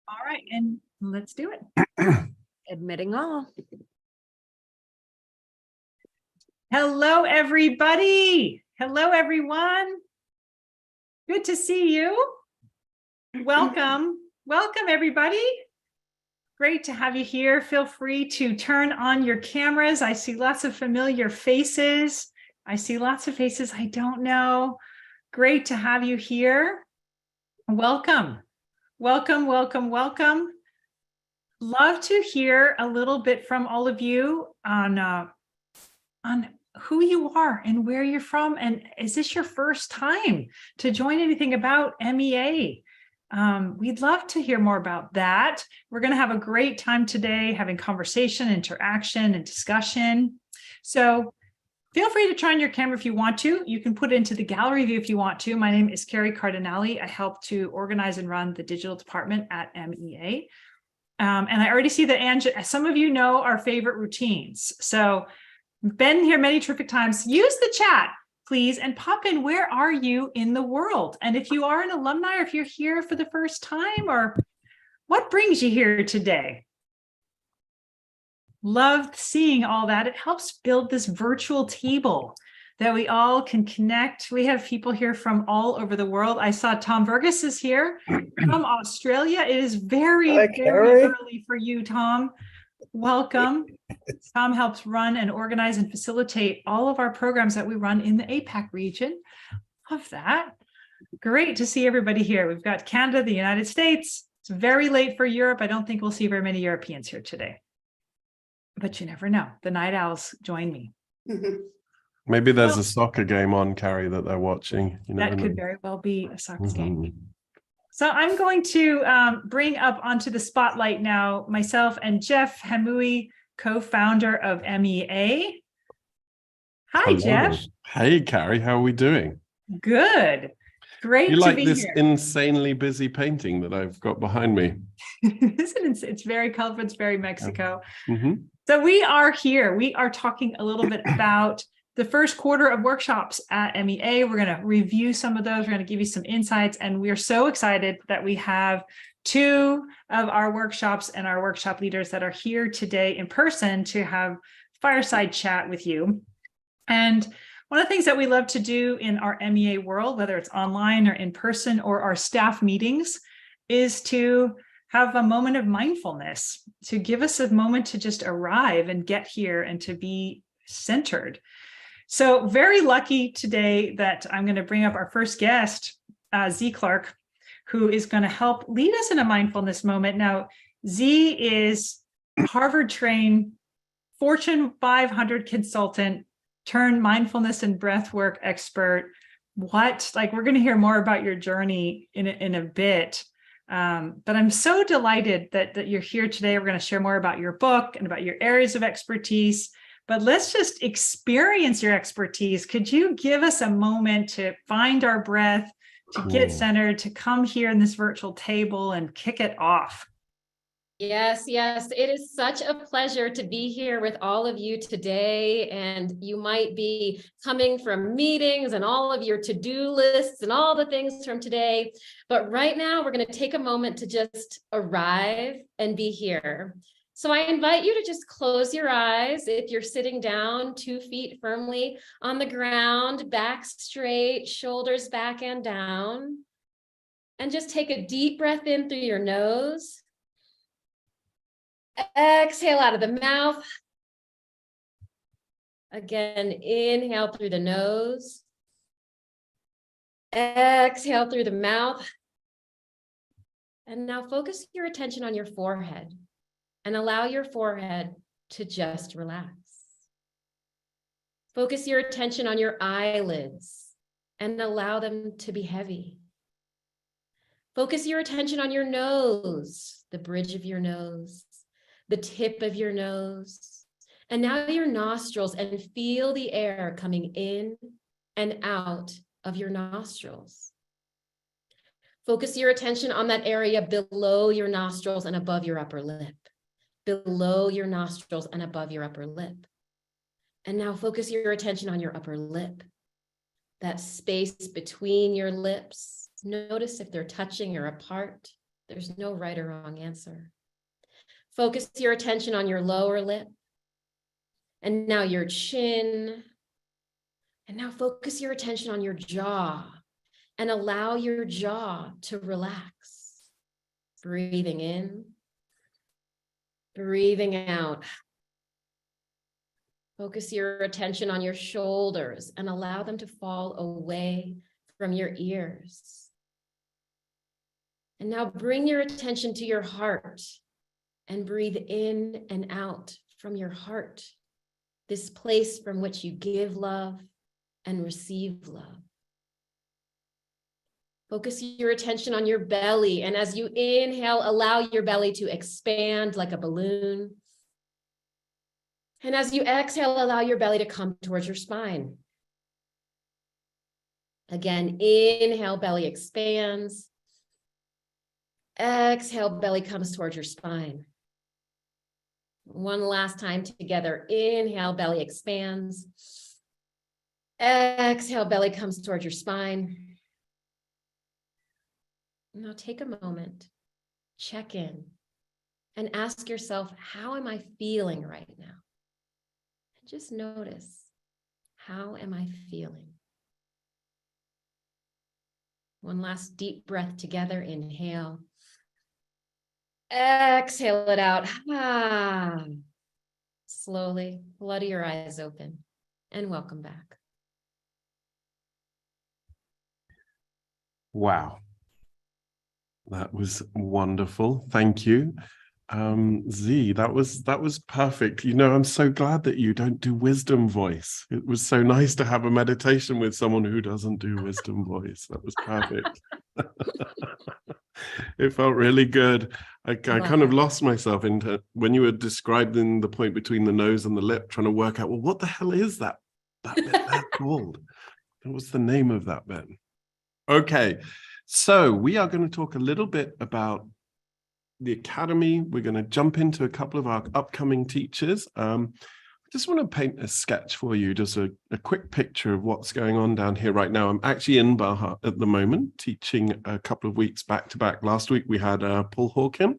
All right, and let's do it. Admitting all. Hello, everybody. Hello, everyone. Good to see you. Welcome. Welcome, everybody. Great to have you here. Feel free to turn on your cameras. I see lots of familiar faces. I see lots of faces I don't know. Great to have you here. Welcome. Welcome, welcome, welcome. Love to hear a little bit from all of you on who you are and where you're from. And is this your first time to join anything about MEA? We'd love to hear more about that. We're going to have a great time today having conversation, interaction, and discussion. So feel free to turn on your camera if you want to. You can put it into the gallery view if you want to. My name is Carrie Cardinelli. I help to organize and run the digital department at MEA. And I already see that some of you know our favorite routines. So been here many terrific times. Use the chat, please, and pop in. Where are you in the world? And if you are an alumni, or if you're here for the first time, or what brings you here today? Love seeing all that. It helps build this virtual table that we all can connect. We have people here from all over the world. I saw Tom Burgess is here from Australia. It is very early for you, Tom. Welcome. Tom helps run and organize and facilitate all of our programs that we run in the APAC region. Love that. Great to see everybody here. We've got Canada, the United States. It's very late for Europe. I don't think we'll see very many Europeans here today. But you never know. The night owls join me. Maybe there's a soccer game on, Carrie, that they're watching. That could very well be a soccer game. So I'm going to bring up onto the spotlight now myself and Jeff Hamaoui, co-founder of MEA. Hi, hello. Jeff. Hey, Carrie. How are we doing? Good. Great to be here. You like this insanely busy painting that I've got behind me? It's very colorful. It's very Mexico. So we are here. We are talking a little bit about the first quarter of workshops at MEA. We're going to review some of those. We're going to give you some insights. And we are so excited that we have two of our workshops and our workshop leaders that are here today in person to have fireside chat with you. And one of the things that we love to do in our MEA world, whether it's online or in person or our staff meetings, is to have a moment of mindfulness, to give us a moment to just arrive and get here and to be centered. So very lucky today that I'm going to bring up our first guest, Z Clark, who is going to help lead us in a mindfulness moment. Now, Z is Harvard-trained, Fortune 500 consultant, turned mindfulness and breathwork expert. We're going to hear more about your journey in a bit. But I'm so delighted that you're here today. We're going to share more about your book and about your areas of expertise. But let's just experience your expertise. Could you give us a moment to find our breath, to get centered, to come here in this virtual table and kick it off? Yes, yes. It is such a pleasure to be here with all of you today. And you might be coming from meetings and all of your to-do lists and all the things from today. But right now, we're going to take a moment to just arrive and be here. So I invite you to just close your eyes. If you're sitting down, 2 feet firmly on the ground, back straight, shoulders back and down. And just take a deep breath in through your nose. Exhale out of the mouth. Again, inhale through the nose. Exhale through the mouth. And now focus your attention on your forehead and allow your forehead to just relax. Focus your attention on your eyelids and allow them to be heavy. Focus your attention on your nose, the bridge of your nose, the tip of your nose, and now your nostrils, and feel the air coming in and out of your nostrils. Focus your attention on that area below your nostrils and above your upper lip, below your nostrils and above your upper lip. And now focus your attention on your upper lip, that space between your lips. Notice if they're touching or apart. There's no right or wrong answer. Focus your attention on your lower lip. And now your chin. And now focus your attention on your jaw and allow your jaw to relax. Breathing in, breathing out. Focus your attention on your shoulders and allow them to fall away from your ears. And now bring your attention to your heart and breathe in and out from your heart, this place from which you give love and receive love. Focus your attention on your belly, and as you inhale, allow your belly to expand like a balloon. And as you exhale, allow your belly to come towards your spine. Again, inhale, belly expands. Exhale, belly comes towards your spine. One last time together. Inhale, belly expands. Exhale, belly comes towards your spine. Now take a moment, check in, and ask yourself, how am I feeling right now? And just notice, how am I feeling? One last deep breath together. Inhale. Exhale it out. Slowly flutter your eyes open and welcome back. Wow. That was wonderful. Thank you. Z, that was perfect. You know, I'm so glad that you don't do wisdom voice. It was so nice to have a meditation with someone who doesn't do wisdom voice. That was perfect. It felt really good. I kind of lost myself into when you were describing the point between the nose and the lip, trying to work out, well, what the hell is that bit there called? What's the name of that bit? Okay, so we are going to talk a little bit about the Academy. We're going to jump into a couple of our upcoming teachers. I just want to paint a sketch for you, just a quick picture of what's going on down here right now. I'm actually in Baja at the moment, teaching a couple of weeks back to back. Last week we had Paul Hawken,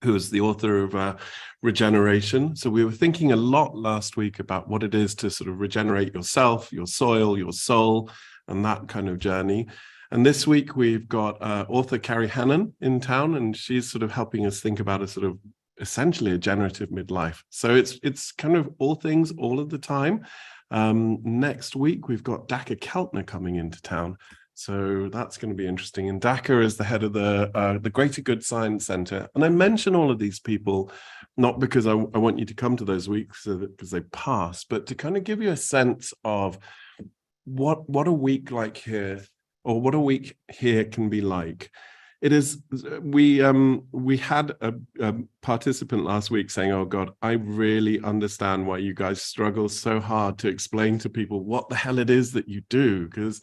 who is the author of Regeneration. So we were thinking a lot last week about what it is to sort of regenerate yourself, your soil, your soul, and that kind of journey. And this week we've got author Carrie Hannon in town, and she's sort of helping us think about a sort of essentially a generative midlife. So it's kind of all things all of the time. Next week we've got Daka Keltner coming into town, so that's going to be interesting. And Daka is the head of the Greater Good Science Center. And I mention all of these people not because I want you to come to those weeks because they pass, but to kind of give you a sense of what a week like here, or what a week here can be like. It is, we had a participant last week saying, oh God, I really understand why you guys struggle so hard to explain to people what the hell it is that you do, because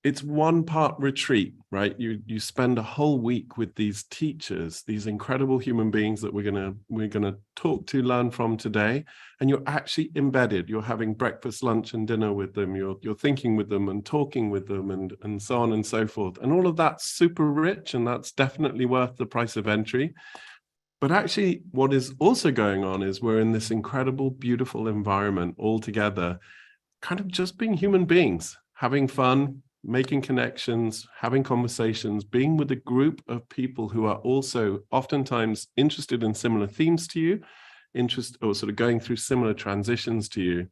it's one part retreat, right? You spend a whole week with these teachers, these incredible human beings that we're gonna talk to, learn from today, and you're actually embedded. You're having breakfast, lunch, and dinner with them. You're thinking with them and talking with them, and so on and so forth. And all of that's super rich, and that's definitely worth the price of entry. But actually, what is also going on is we're in this incredible, beautiful environment all together, kind of just being human beings, having fun, making connections, having conversations, being with a group of people who are also oftentimes interested in similar themes to you, or sort of going through similar transitions to you,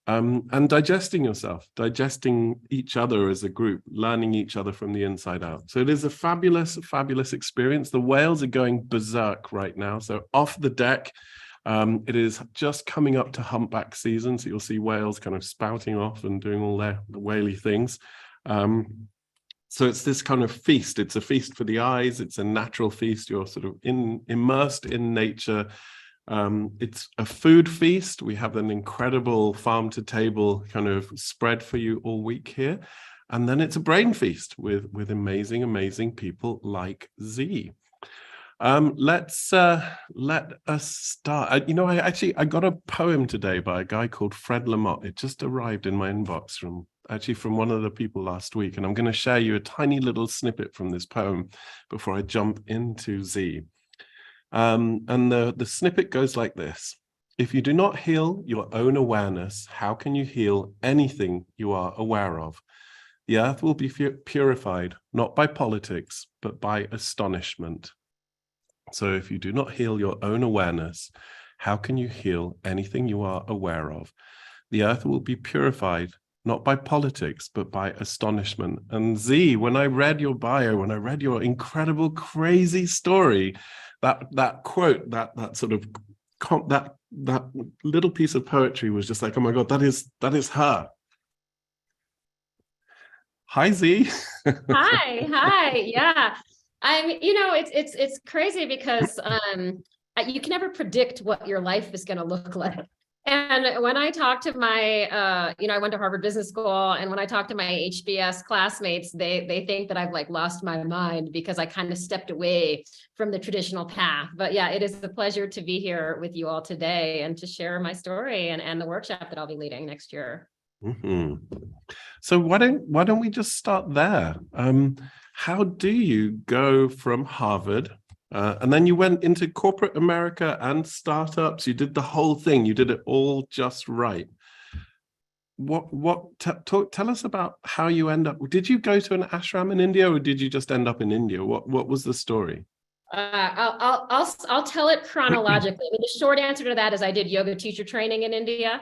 and digesting yourself, digesting each other as a group, learning each other from the inside out. So it is a fabulous, fabulous experience. The whales are going berserk right now. So off the deck, it is just coming up to humpback season. So you'll see whales kind of spouting off and doing all the whaley things. So it's this kind of feast. It's a feast for the eyes. It's a natural feast. You're sort of immersed in nature. It's a food feast. We have an incredible farm to table kind of spread for you all week here. And then it's a brain feast with amazing, amazing people like Z. Let us start. I got a poem today by a guy called Fred Lamotte. It just arrived in my inbox from actually from one of the people last week, and I'm going to share you a tiny little snippet from this poem before I jump into Z. And the snippet goes like this. If you do not heal your own awareness, how can you heal anything you are aware of? The earth will be purified, not by politics, but by astonishment. So if you do not heal your own awareness, how can you heal anything you are aware of? The earth will be purified, not by politics, but by astonishment. And Z, when I read your bio, when I read your incredible, crazy story, that quote, that sort of that little piece of poetry was just like, oh my God, that is her. Hi, Z. Hi. Yeah. It's crazy because you can never predict what your life is going to look like. And when I talk to my, I went to Harvard Business School, and when I talk to my HBS classmates, they think that I've like lost my mind because I kind of stepped away from the traditional path. But yeah, it is a pleasure to be here with you all today and to share my story and the workshop that I'll be leading next year. Mm-hmm. So why don't we just start there? How do you go from Harvard? And then you went into corporate America and startups. You did the whole thing. You did it all just right. Tell us about how you end up. Did you go to an ashram in India, or did you just end up in India? What was the story? I'll tell it chronologically. I mean, the short answer to that is I did yoga teacher training in India,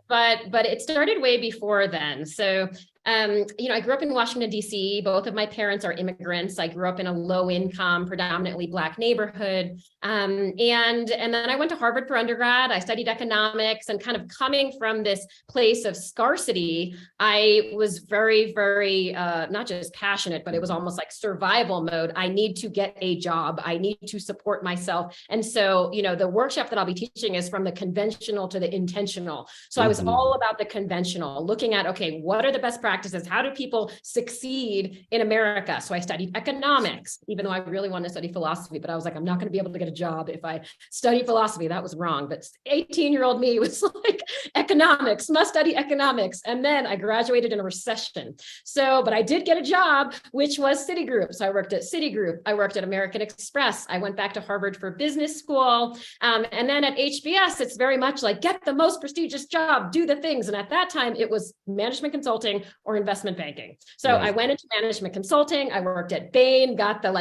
but it started way before then. So I grew up in Washington, D.C. Both of my parents are immigrants. I grew up in a low income, predominantly Black neighborhood. And then I went to Harvard for undergrad. I studied economics, and kind of coming from this place of scarcity, I was very, very, not just passionate, but it was almost like survival mode. I need to get a job. I need to support myself. And so, the workshop that I'll be teaching is from the conventional to the intentional. So I was all about the conventional, looking at, okay, what are the best practices? How do people succeed in America? So I studied economics, even though I really wanted to study philosophy, but I was like, I'm not going to be able to get a job if I study philosophy. That was wrong. But 18-year-old me was like, economics, must study economics. And then I graduated in a recession. but I did get a job, which was Citigroup. So I worked at Citigroup. I worked at American Express. I went back to Harvard for business school. And then at HBS, it's very much like, get the most prestigious job, do the things. And at that time, it was management consulting or investment banking. So I went into management consulting. I worked at Bain, got the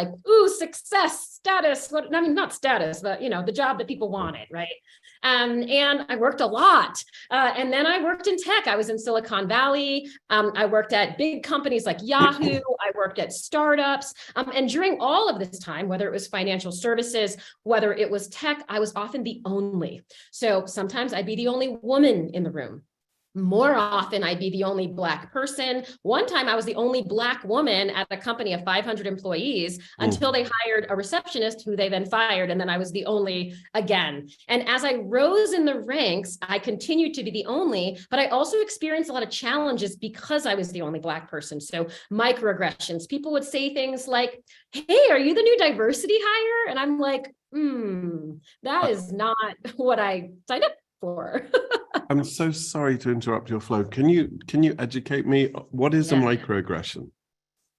success, status, not status, but the job that people wanted, right? And I worked a lot. And then I worked in tech. I was in Silicon Valley. I worked at big companies like Yahoo. I worked at startups. And during all of this time, whether it was financial services, whether it was tech, I was often the only. So sometimes I'd be the only woman in the room. More often, I'd be the only Black person. One time, I was the only Black woman at a company of 500 employees until they hired a receptionist who they then fired. And then I was the only again. And as I rose in the ranks, I continued to be the only, but I also experienced a lot of challenges because I was the only Black person. So microaggressions, people would say things like, hey, are you the new diversity hire? And I'm like, that is not what I signed up for. I'm so sorry to interrupt your flow. Can you educate me? What is a microaggression?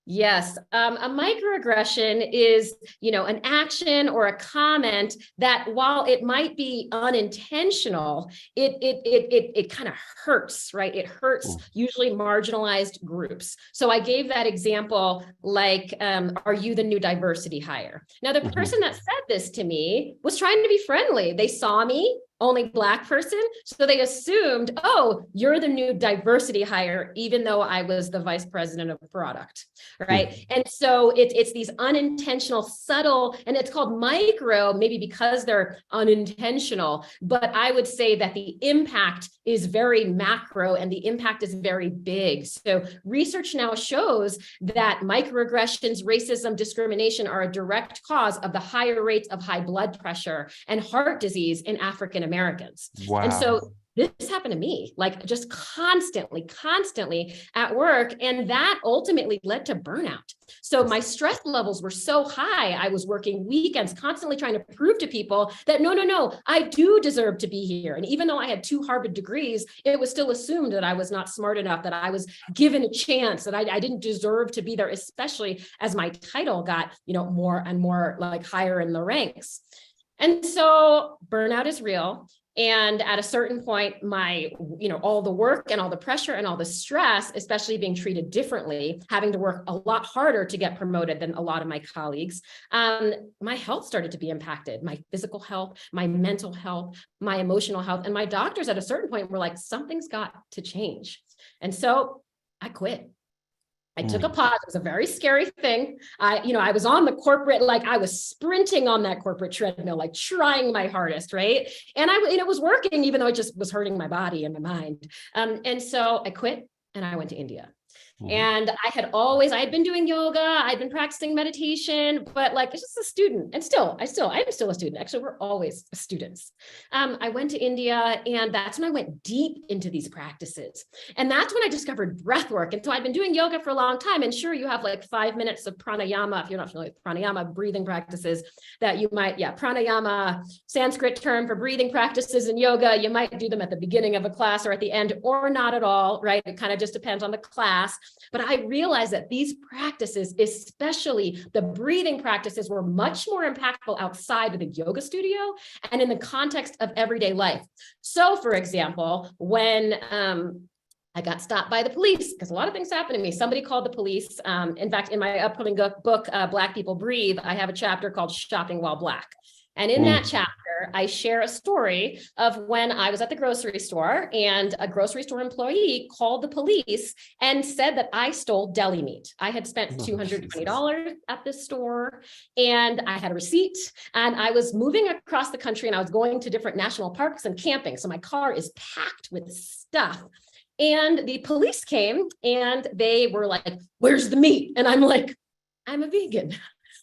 Yes, a microaggression is, an action or a comment that, while it might be unintentional, it kind of hurts, right? It hurts usually marginalized groups. So I gave that example, like, are you the new diversity hire? Now, the person that said this to me was trying to be friendly. They saw me, only Black person. So they assumed, oh, you're the new diversity hire, even though I was the vice president of product, right? And so it's these unintentional, subtle, and it's called micro, maybe because they're unintentional, but I would say that the impact is very macro and the impact is very big. So research now shows that microaggressions, racism, discrimination are a direct cause of the higher rates of high blood pressure and heart disease in African Americans. Wow. And so this happened to me, like just constantly at work. And that ultimately led to burnout. So my stress levels were so high. I was working weekends, constantly trying to prove to people that no, I do deserve to be here. And even though I had 2 Harvard degrees, it was still assumed that I was not smart enough, that I was given a chance, that I didn't deserve to be there, especially as my title got, more and more like higher in the ranks. And so burnout is real. And at a certain point, all the work and all the pressure and all the stress, especially being treated differently, having to work a lot harder to get promoted than a lot of my colleagues, my health started to be impacted, my physical health, my mental health, my emotional health. And my doctors at a certain point were like, something's got to change. And so I quit. I took a pause. It was a very scary thing. I was on the corporate, like I was sprinting on that corporate treadmill, like trying my hardest, right? And it was working, even though it just was hurting my body and my mind. And so I quit and I went to India. And I had been doing yoga, I'd been practicing meditation, but like, it's just a student. And I'm still a student. Actually, we're always students. I went to India, and that's when I went deep into these practices. And that's when I discovered breath work. And so I'd been doing yoga for a long time. And sure, you have like 5 minutes of pranayama. If you're not familiar with pranayama, breathing practices that you might, pranayama, Sanskrit term for breathing practices in yoga. You might do them at the beginning of a class or at the end, or not at all, right? It kind of just depends on the class. But I realized that these practices, especially the breathing practices, were much more impactful outside of the yoga studio and in the context of everyday life. So, for example, when I got stopped by the police, because a lot of things happened to me. Somebody called the police. In fact, in my upcoming book, Black People Breathe, I have a chapter called Shopping While Black. And in that chapter, I share a story of when I was at the grocery store and a grocery store employee called the police and said that I stole deli meat. I had spent $220 at this store and I had a receipt, and I was moving across the country and I was going to different national parks and camping. So my car is packed with stuff. And the police came and they were like, "Where's the meat?" And I'm like, "I'm a vegan.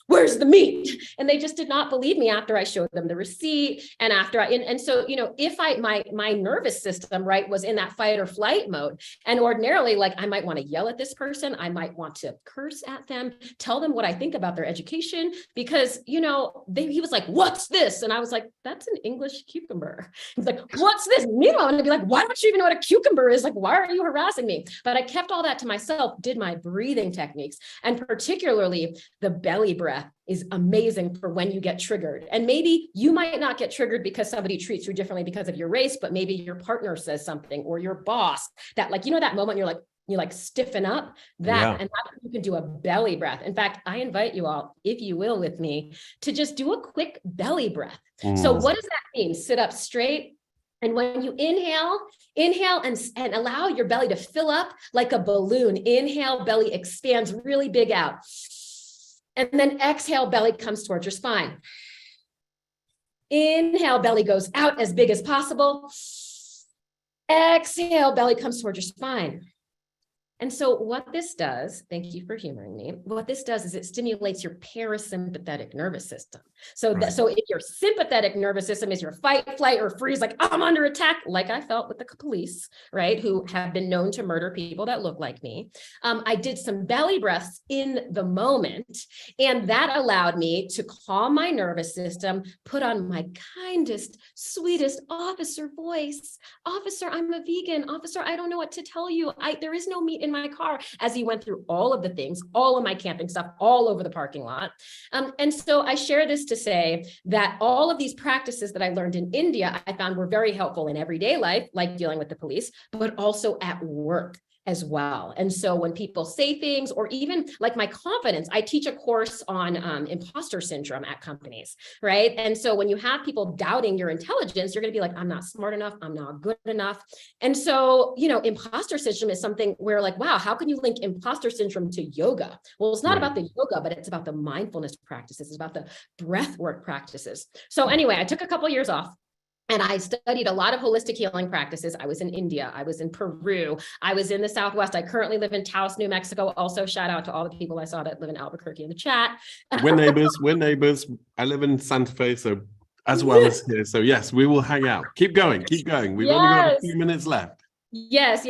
Where's the meat?" And they just did not believe me after I showed them the receipt. And after and so, if my nervous system, right, was in that fight or flight mode, and ordinarily, like, I might want to yell at this person, I might want to curse at them, tell them what I think about their education, because, he was like, "What's this?" And I was like, "That's an English cucumber." He's like, "What's this?" Meanwhile, I'm gonna be like, "Why don't you even know what a cucumber is? Like, why are you harassing me?" But I kept all that to myself, did my breathing techniques, and particularly the belly breath is amazing for when you get triggered. And maybe you might not get triggered because somebody treats you differently because of your race, but maybe your partner says something, or your boss, that, like, that moment you like stiffen up, that, and that's when you can do a belly breath. In fact, I invite you all, if you will, with me, to just do a quick belly breath. So what does that mean? Sit up straight. And when you inhale and allow your belly to fill up like a balloon. Inhale, belly expands really big out. And then exhale, belly comes towards your spine. Inhale, belly goes out as big as possible. Exhale, belly comes towards your spine. And so what this does, thank you for humoring me, what this does is it stimulates your parasympathetic nervous system. So if your sympathetic nervous system is your fight, flight, or freeze, like, I'm under attack, like I felt with the police, right, who have been known to murder people that look like me, I did some belly breaths in the moment, and that allowed me to calm my nervous system, put on my kindest, sweetest officer voice. "Officer, I'm a vegan. Officer, I don't know what to tell you. There is no meat in my car," as he went through all of the things, all of my camping stuff, all over the parking lot. And so I share this to say that all of these practices that I learned in India, I found were very helpful in everyday life, like dealing with the police, but also at work as well. And so when people say things, or even like my confidence, I teach a course on imposter syndrome at companies, right? And so when you have people doubting your intelligence, you're going to be like, "I'm not smart enough. I'm not good enough." And so, imposter syndrome is something where, like, wow, how can you link imposter syndrome to yoga? Well, it's not about the yoga, but it's about the mindfulness practices. It's about the breath work practices. So anyway, I took a couple of years off. And I studied a lot of holistic healing practices. I was in India. I was in Peru. I was in the Southwest. I currently live in Taos, New Mexico. Also, shout out to all the people I saw that live in Albuquerque in the chat. We're neighbors. I live in Santa Fe, so as well as here. So yes, we will hang out. Keep going, keep going. We've only got a few minutes left. Yes.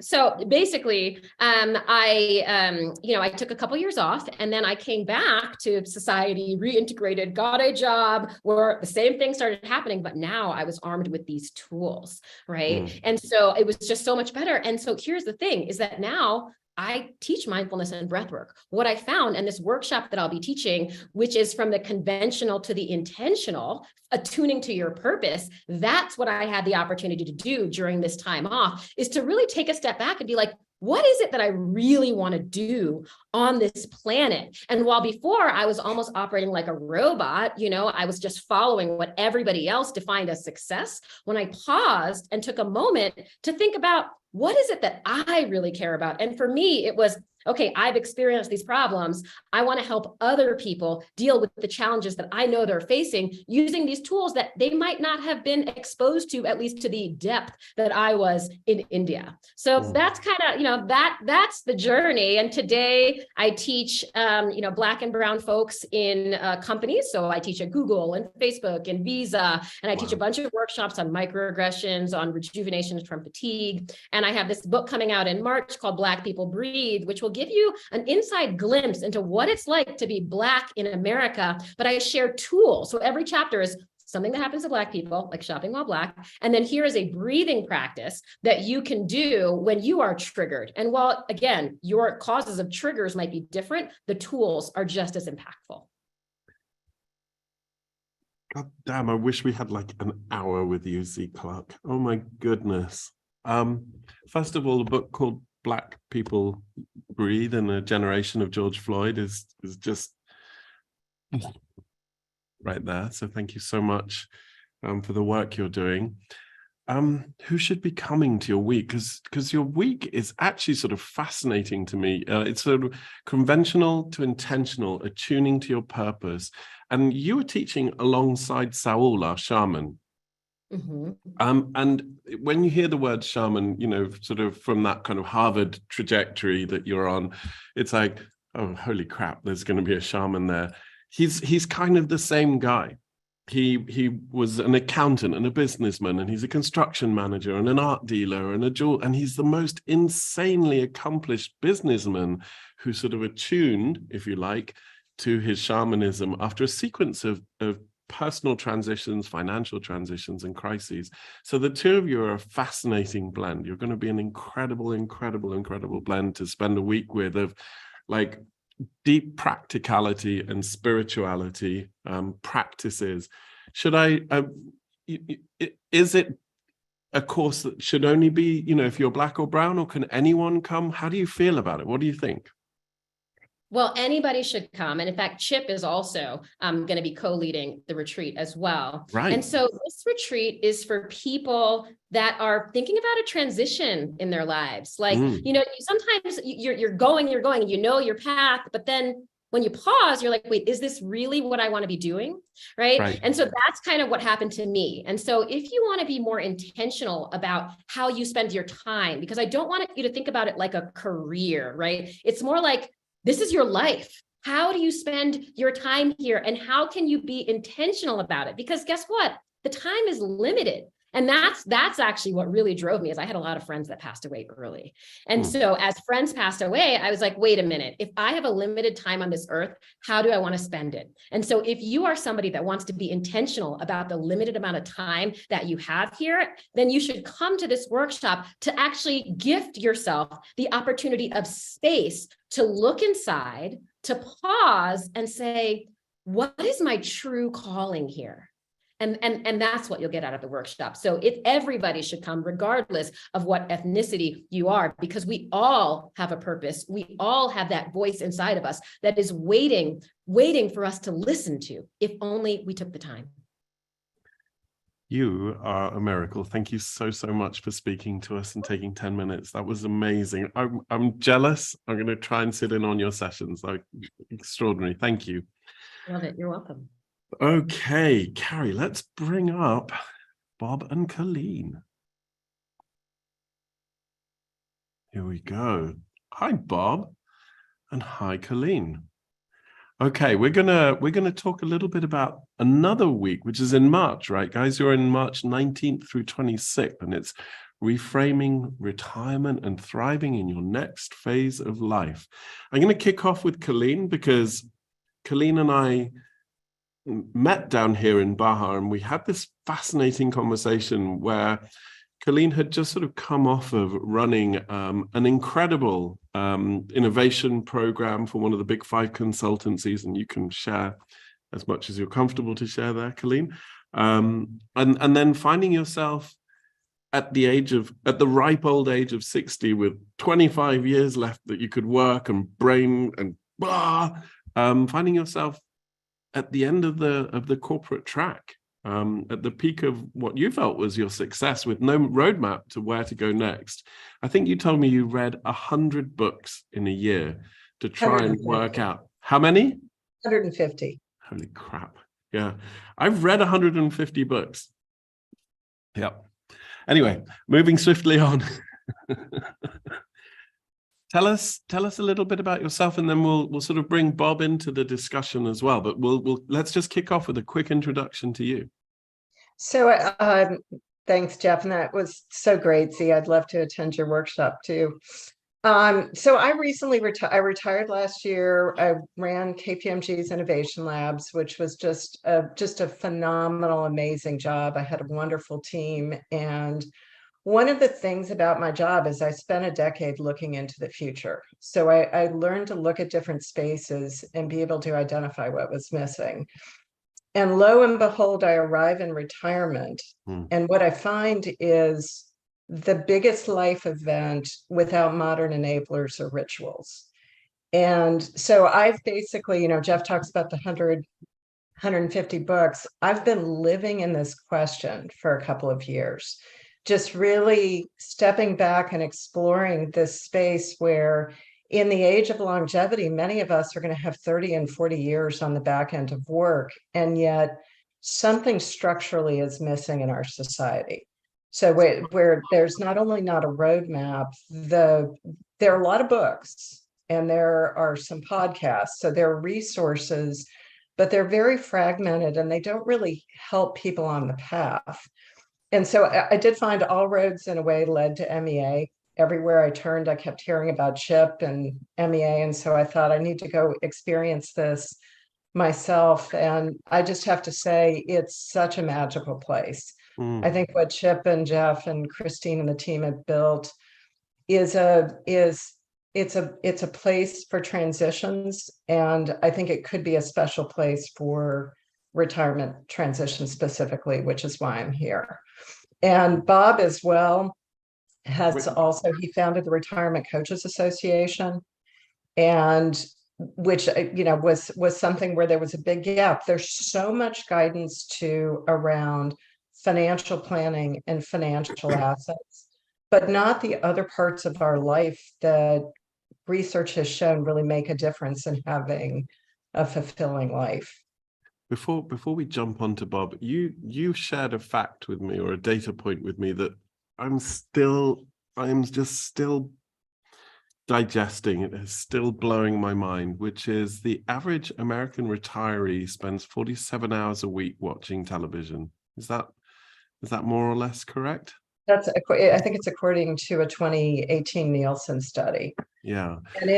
So basically, I took a couple years off, and then I came back to society, reintegrated, got a job where the same thing started happening, but now I was armed with these tools, right? And so it was just so much better. And so here's the thing, is that now I teach mindfulness and breathwork. What I found in this workshop that I'll be teaching, which is from the conventional to the intentional, attuning to your purpose, that's what I had the opportunity to do during this time off, is to really take a step back and be like, what is it that I really want to do on this planet? And while before I was almost operating like a robot, I was just following what everybody else defined as success. When I paused and took a moment to think about, what is it that I really care about? And for me, it was, okay, I've experienced these problems. I want to help other people deal with the challenges that I know they're facing using these tools that they might not have been exposed to, at least to the depth that I was in India. So that's kind of, that's the journey. And today I teach, Black and brown folks in companies. So I teach at Google and Facebook and Visa, and I teach a bunch of workshops on microaggressions, on rejuvenation from fatigue. And I have this book coming out in March called Black People Breathe, which will give you an inside glimpse into what it's like to be Black in America. But I share tools. So every chapter is something that happens to Black people, like shopping while Black. And then here is a breathing practice that you can do when you are triggered. And while, again, your causes of triggers might be different, the tools are just as impactful. God damn, I wish we had like an hour with you, Z Clark. Oh my goodness. First of all, a book called Black People Breathe and a Generation of George Floyd is just right there. So thank you so much for the work you're doing. Who should be coming to your week? Because your week is actually sort of fascinating to me. It's sort of conventional to intentional, attuning to your purpose. And you were teaching alongside Saul, our shaman. And when you hear the word shaman, sort of from that kind of Harvard trajectory that you're on, it's like, oh, holy crap, there's going to be a shaman there. He's kind of the same guy. He was an accountant and a businessman, and he's a construction manager and an art dealer and he's the most insanely accomplished businessman who sort of attuned, if you like, to his shamanism after a sequence of personal transitions, financial transitions, and crises. So the two of you are a fascinating blend. You're going to be an incredible, incredible, incredible blend to spend a week with, of like deep practicality and spirituality practices. Is it a course that should only be, if you're Black or brown, or can anyone come? How do you feel about it? What do you think? Well, anybody should come. And in fact, Chip is also going to be co-leading the retreat as well. Right. And so this retreat is for people that are thinking about a transition in their lives. Like, sometimes you're going, and your path, but then when you pause, you're like, wait, is this really what I want to be doing? Right. And so that's kind of what happened to me. And so if you want to be more intentional about how you spend your time, because I don't want you to think about it like a career, right? It's more like, this is your life. How do you spend your time here? And how can you be intentional about it? Because guess what? The time is limited. And that's actually what really drove me, is I had a lot of friends that passed away early. And so as friends passed away, I was like, wait a minute, if I have a limited time on this earth, how do I want to spend it? And so if you are somebody that wants to be intentional about the limited amount of time that you have here, then you should come to this workshop to actually gift yourself the opportunity of space to look inside, to pause and say, what is my true calling here? And that's what you'll get out of the workshop. So everybody should come, regardless of what ethnicity you are, because we all have a purpose. We all have that voice inside of us that is waiting for us to listen to, if only we took the time. You are a miracle. Thank you so much for speaking to us and taking 10 minutes. That was amazing. I'm jealous. I'm going to try and sit in on your sessions. Like, extraordinary. Thank you. Love it. You're welcome. Okay, Carrie, let's bring up Bob and Colleen. Here we go. Hi, Bob, and hi, Colleen. Okay, we're gonna talk a little bit about another week, which is in March, right, guys? You're in March 19th through 26th, and it's reframing retirement and thriving in your next phase of life. I'm going to kick off with Colleen, because Colleen and I met down here in Baja, and we had this fascinating conversation where Colleen had just sort of come off of running an incredible innovation program for one of the big 5 consultancies, and you can share as much as you're comfortable to share there, Colleen. And then finding yourself at the ripe old age of 60 with 25 years left that you could work and brain and blah, finding yourself at the end of the corporate track. At the peak of what you felt was your success, with no roadmap to where to go next. I think you told me you read 100 books in a year to try and work out. How many? 150. Holy crap. Yeah. I've read 150 books. Yep. Anyway, moving swiftly on. Tell us a little bit about yourself, and then we'll sort of bring Bob into the discussion as well. But let's just kick off with a quick introduction to you. So thanks, Jeff, and that was so great. See, I'd love to attend your workshop too. So I recently retired last year. I ran KPMG's Innovation Labs, which was just a phenomenal, amazing job. I had a wonderful team, and one of the things about my job is I spent a decade looking into the future. So I learned to look at different spaces and be able to identify what was missing. And lo and behold, I arrive in retirement. And what I find is the biggest life event without modern enablers or rituals. And so I've basically, Jeff talks about the 150 books. I've been living in this question for a couple of years, just really stepping back and exploring this space where, in the age of longevity, many of us are going to have 30 and 40 years on the back end of work, and yet something structurally is missing in our society. So where there's not only not a roadmap, there are a lot of books and there are some podcasts, so there are resources, but they're very fragmented and they don't really help people on the path. And so I did find all roads in a way led to MEA. Everywhere I turned, I kept hearing about CHIP and MEA. And so I thought I need to go experience this myself. And I just have to say, it's such a magical place. I think what Chip and Jeff and Christine and the team have built is it's a place for transitions. And I think it could be a special place for retirement transition specifically, which is why I'm here. And Bob as well has also, he founded the Retirement Coaches Association, and which, was something where there was a big gap. There's so much guidance around financial planning and financial assets, but not the other parts of our life that research has shown really make a difference in having a fulfilling life. Before we jump onto Bob, you shared a fact with me, or a data point with me, that I'm just still digesting. It is still blowing my mind, which is the average American retiree spends 47 hours a week watching television. Is that more or less correct? I think it's according to a 2018 Nielsen study. Yeah. And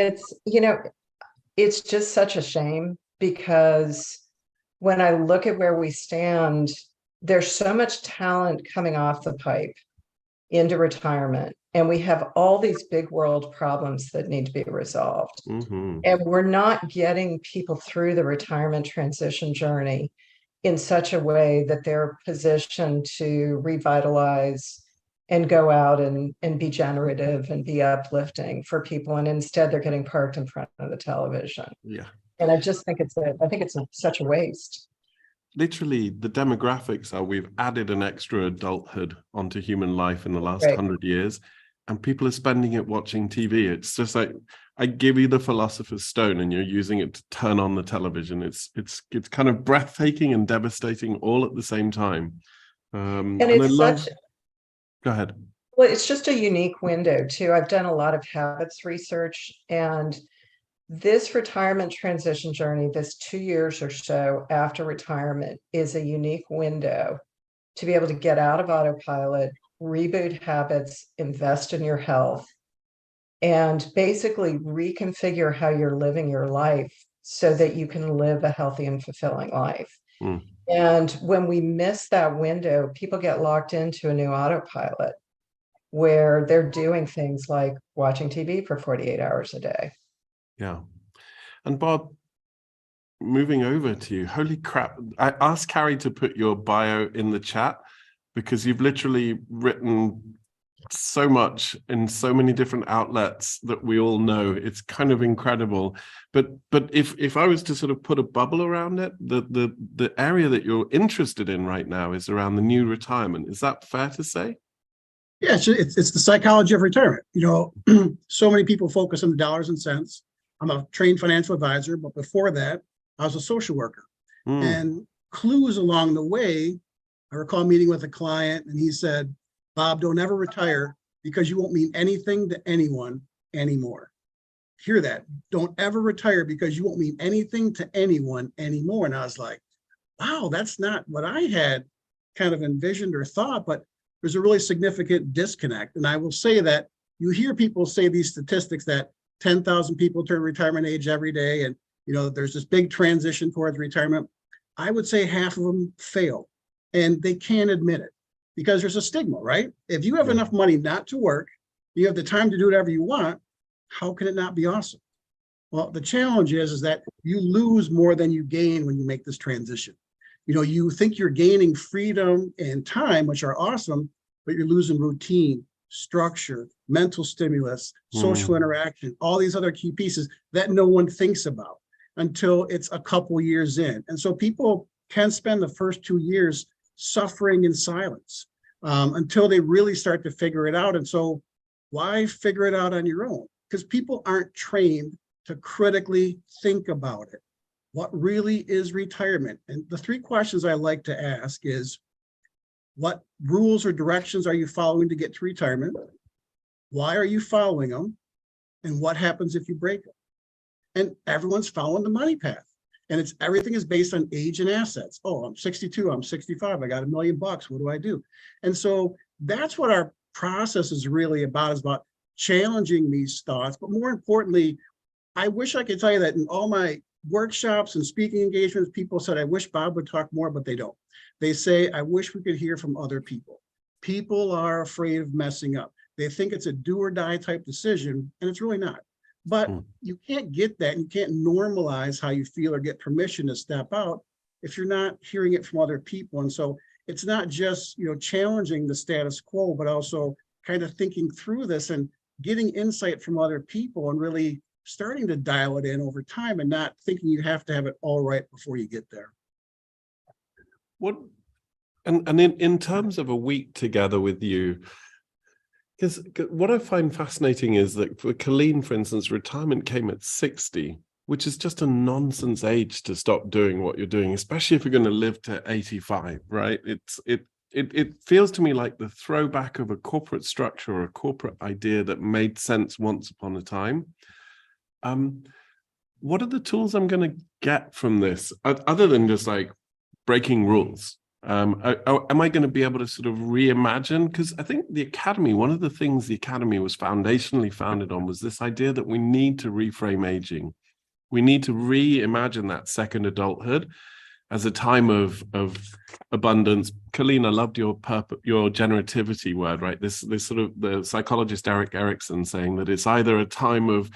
it's just such a shame, because when I look at where we stand, there's so much talent coming off the pipe into retirement, and we have all these big world problems that need to be resolved. And we're not getting people through the retirement transition journey in such a way that they're positioned to revitalize and go out and be generative and be uplifting for people. And instead they're getting parked in front of the television. Yeah. And I just think it's such a waste. Literally, the demographics are, we've added an extra adulthood onto human life in the last 100 years, and people are spending it watching TV. It's just like, I give you the Philosopher's Stone and you're using it to turn on the television. It's kind of breathtaking and devastating all at the same time. And it's go ahead. Well, it's just a unique window too. I've done a lot of habits research, and this retirement transition journey, this 2 years or so after retirement, is a unique window to be able to get out of autopilot, reboot habits, invest in your health, and basically reconfigure how you're living your life so that you can live a healthy and fulfilling life. And when we miss that window, people get locked into a new autopilot where they're doing things like watching TV for 48 hours a day. Yeah. And Bob, moving over to you, holy crap. I asked Carrie to put your bio in the chat because you've literally written so much in so many different outlets that we all know. It's kind of incredible. But if I was to sort of put a bubble around it, the area that you're interested in right now is around the new retirement. Is that fair to say? Yeah, it's the psychology of retirement. You know, so many people focus on the dollars and cents. I'm a trained financial advisor, but before that, I was a social worker. And clues along the way, I recall meeting with a client and he said, Bob, don't ever retire because you won't mean anything to anyone anymore. Hear that. Don't ever retire because you won't mean anything to anyone anymore. And I was like, wow, that's not what I had kind of envisioned or thought, but there's a really significant disconnect. And I will say that you hear people say these statistics that 10,000 people turn retirement age every day. And, you know, there's this big transition towards retirement. I would say half of them fail and they can't admit it because there's a stigma, right? If you have enough money not to work, you have the time to do whatever you want, how can it not be awesome? Well, the challenge is that you lose more than you gain when you make this transition. You know, you think you're gaining freedom and time, which are awesome, but you're losing routine, structure, mental stimulus, social interaction, all these other key pieces that no one thinks about until it's a couple years in. And so people can spend the first 2 years suffering in silence until they really start to figure it out. And so why figure it out on your own? Because people aren't trained to critically think about it. What really is retirement? And the 3 questions I like to ask is, what rules or directions are you following to get to retirement? Why are you following them? And what happens if you break them? And everyone's following the money path. And everything is based on age and assets. Oh, I'm 62, I'm 65, I got $1 million bucks, what do I do? And so that's what our process is really about, is about challenging these thoughts. But more importantly, I wish I could tell you that in all my workshops and speaking engagements, people said, I wish Bob would talk more, but they don't. They say, I wish we could hear from other people. People are afraid of messing up. They think it's a do or die type decision, and it's really not. But you can't get that. You can't normalize how you feel or get permission to step out if you're not hearing it from other people. And so it's not just, you know, challenging the status quo, but also kind of thinking through this and getting insight from other people and really starting to dial it in over time and not thinking you have to have it all right before you get there. What, and in terms of a week together with you, because what I find fascinating is that for Colleen, for instance, retirement came at 60, which is just a nonsense age to stop doing what you're doing, especially if you're going to live to 85, right? It feels to me like the throwback of a corporate structure or a corporate idea that made sense once upon a time. What are the tools I'm going to get from this, other than just like breaking rules? Am I going to be able to sort of reimagine? Because I think the Academy, one of the things the Academy was foundationally founded on was this idea that we need to reframe aging. We need to reimagine that second adulthood as a time of abundance. Colleen, I loved your generativity word, right? This sort of the psychologist Eric Erickson saying that it's either a time of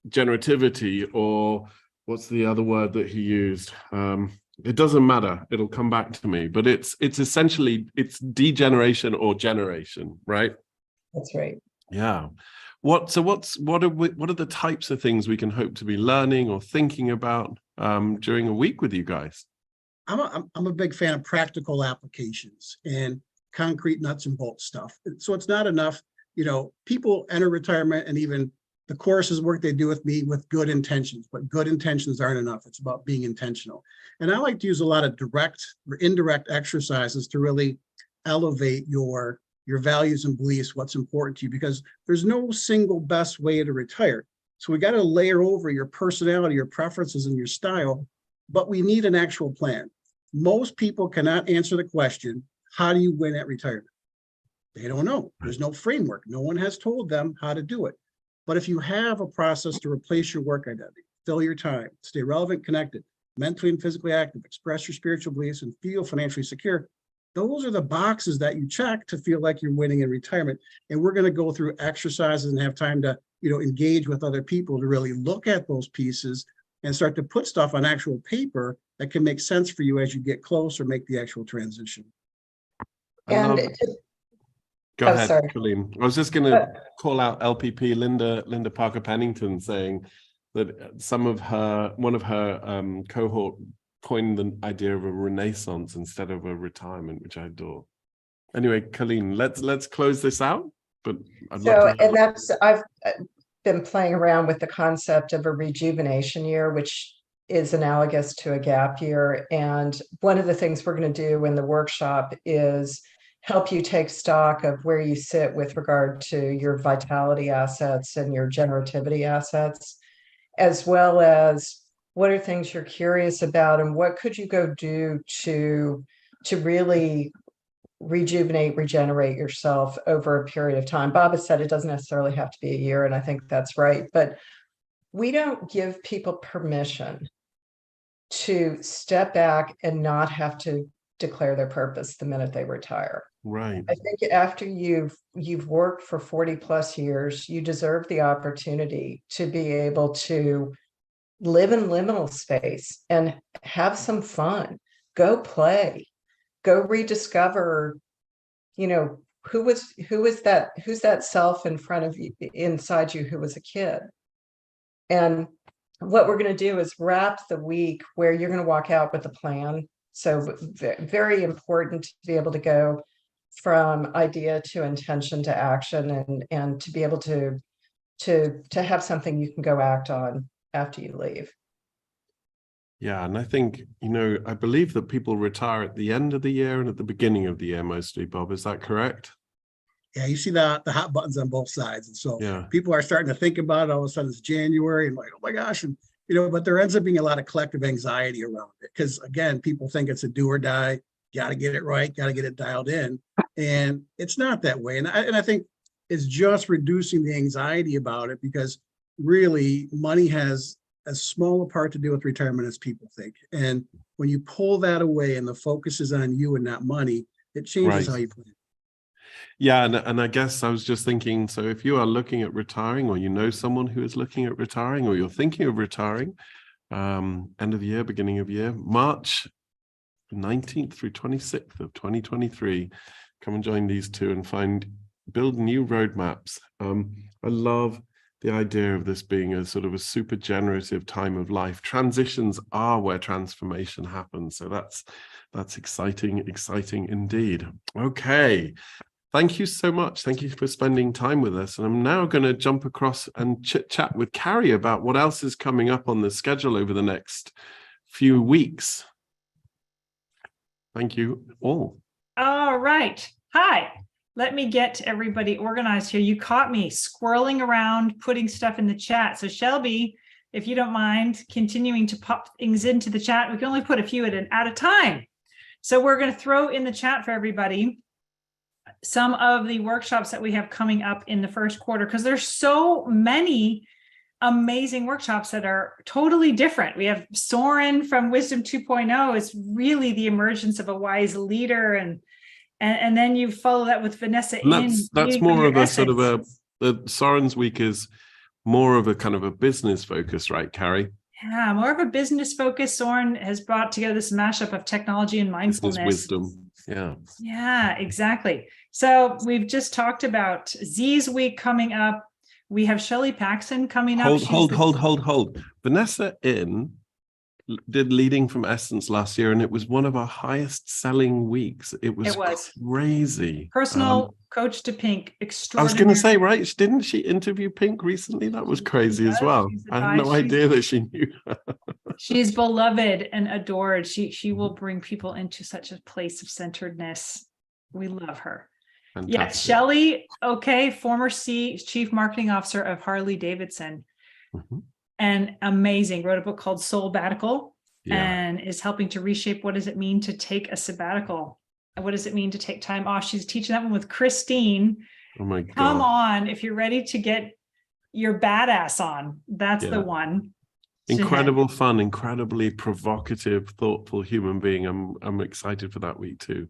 generativity or what's the other word that he used? It doesn't matter. It'll come back to me. But it's essentially degeneration or generation, right? That's right. Yeah. What are the types of things we can hope to be learning or thinking about during a week with you guys? I'm a big fan of practical applications and concrete nuts and bolts stuff. So it's not enough, you know, people enter retirement and even the courses work they do with me with good intentions, but good intentions aren't enough. It's about being intentional. And I like to use a lot of direct or indirect exercises to really elevate your values and beliefs, what's important to you, because there's no single best way to retire. So we got to layer over your personality, your preferences, and your style, but we need an actual plan. Most people cannot answer the question, how do you win at retirement? They don't know. There's no framework. No one has told them how to do it. But if you have a process to replace your work identity, fill your time, stay relevant, connected, mentally and physically active, express your spiritual beliefs, and feel financially secure, those are the boxes that you check to feel like you're winning in retirement. And we're going to go through exercises and have time to, engage with other people to really look at those pieces and start to put stuff on actual paper that can make sense for you as you get close or make the actual transition. Go ahead, sorry. Colleen. I was just going to call out LPP Linda Parker Pennington, saying that one of her cohort coined the idea of a renaissance instead of a retirement, which I adore. Anyway, Colleen, let's close this out. But I've been playing around with the concept of a rejuvenation year, which is analogous to a gap year. And one of the things we're going to do in the workshop is help you take stock of where you sit with regard to your vitality assets and your generativity assets, as well as what are things you're curious about and what could you go do to really regenerate yourself over a period of time. Bob has said it doesn't necessarily have to be a year, and I think that's right. But we don't give people permission to step back and not have to declare their purpose the minute they retire. Right. I think after you've worked for 40 plus years, you deserve the opportunity to be able to live in liminal space and have some fun, go play, go rediscover, who's that self in front of you, inside you, who was a kid. And what we're going to do is wrap the week where you're going to walk out with a plan. So very important to be able to go from idea to intention to action, and to be able to have something you can go act on after you leave. Yeah, and I think, I believe that people retire at the end of the year and at the beginning of the year mostly, Bob. Is that correct? Yeah, you see the hot buttons on both sides. And so people are starting to think about it. All of a sudden it's January and like, oh my gosh. And, but there ends up being a lot of collective anxiety around it. Because again, people think it's a do or die, got to get it right, got to get it dialed in. And it's not that way. And I think it's just reducing the anxiety about it, because really money has as small a part to do with retirement as people think. And when you pull that away and the focus is on you and not money, it changes how you plan. Yeah, and I guess I was just thinking, so if you are looking at retiring, or someone who is looking at retiring, or you're thinking of retiring, end of the year, beginning of year, March 19th through 26th of 2023, come and join these two and build new roadmaps. I love the idea of this being a sort of a super generative time of life. Transitions are where transformation happens. So that's exciting indeed. Okay. Thank you so much. Thank you for spending time with us. And I'm now going to jump across and chit-chat with Carrie about what else is coming up on the schedule over the next few weeks. Thank you all. All right. Hi. Let me get everybody organized here. You caught me squirreling around, putting stuff in the chat. So Shelby, if you don't mind continuing to pop things into the chat, we can only put a few at a time. So we're going to throw in the chat for everybody some of the workshops that we have coming up in the first quarter, because there's so many amazing workshops that are totally different. We have Soren from Wisdom 2.0. It's really the emergence of a wise leader, and then you follow that with Vanessa. That's more of a sort of the Soren's week is more of a kind of a business focus, right, Carrie? Yeah, more of a business focus. Soren has brought together this mashup of technology and mindfulness. Business wisdom. Yeah. Yeah, exactly. So we've just talked about Z's week coming up. We have Shelley Paxson coming up. Hold. Vanessa did Leading from Essence last year, and it was one of our highest selling weeks. It was crazy. Personal coach to Pink. Extraordinary. I was going to say, right? Didn't she interview Pink recently? That was crazy as well. I had no idea that she knew her. She's beloved and adored. She will bring people into such a place of centeredness. We love her. Fantastic. Yes, Shelley, former Chief Marketing Officer of Harley Davidson. and amazing. Wrote a book called Soulbatical, Yeah. and is helping to reshape what does it mean to take a sabbatical. What does it mean to take time off? She's teaching that one with Christine. Oh my God. Come on, if you're ready to get your badass on, that's Yeah. the one. Incredible fun, incredibly provocative, thoughtful human being. I'm excited for that week too.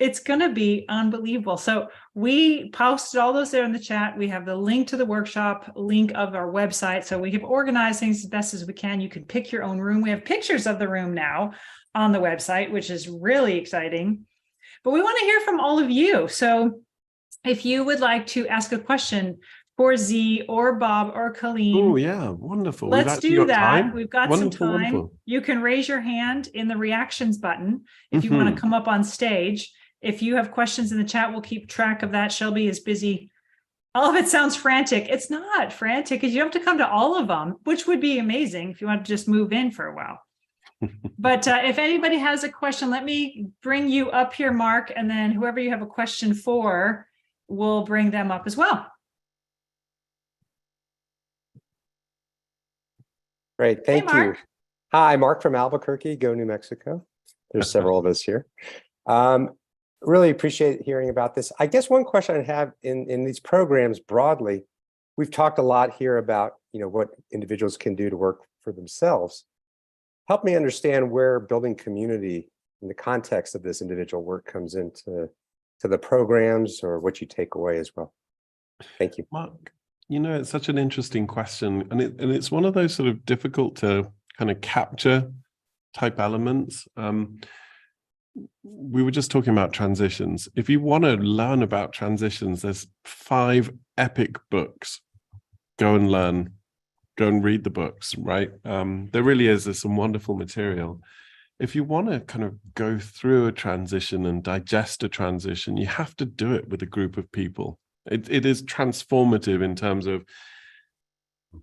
It's going to be unbelievable. So we posted all those there in the chat. We have the link to the workshop, link of our website. So we have organized things as best as we can. You can pick your own room. We have pictures of the room now on the website, which is really exciting. But we want to hear from all of you. So if you would like to ask a question for Z or Bob or Colleen. Oh yeah, wonderful. Let's do that. Time. We've got wonderful, some time. Wonderful. You can raise your hand in the reactions button if you want to come up on stage. If you have questions in the chat, we'll keep track of that. Shelby is busy. All of it sounds frantic. It's not frantic because you have to come to all of them, which would be amazing if you want to just move in for a while. But if anybody has a question, let me bring you up here, Mark, and then whoever you have a question for, we'll bring them up as well. Great, thank Hey, you. Mark. Hi, Mark from Albuquerque, Go New Mexico. There's several of us here. Really appreciate hearing about this. I guess one question I have in these programs broadly, we've talked a lot here about what individuals can do to work for themselves. Help me understand where building community in the context of this individual work comes into the programs, or what you take away as well. Thank you. Mark, it's such an interesting question, and it's one of those sort of difficult to kind of capture type elements. We were just talking about transitions. If you want to learn about transitions, there's 5 epic books. Go and learn. Go and read the books, right? There really is. There's some wonderful material. If you want to kind of go through a transition and digest a transition, you have to do it with a group of people. It is transformative in terms of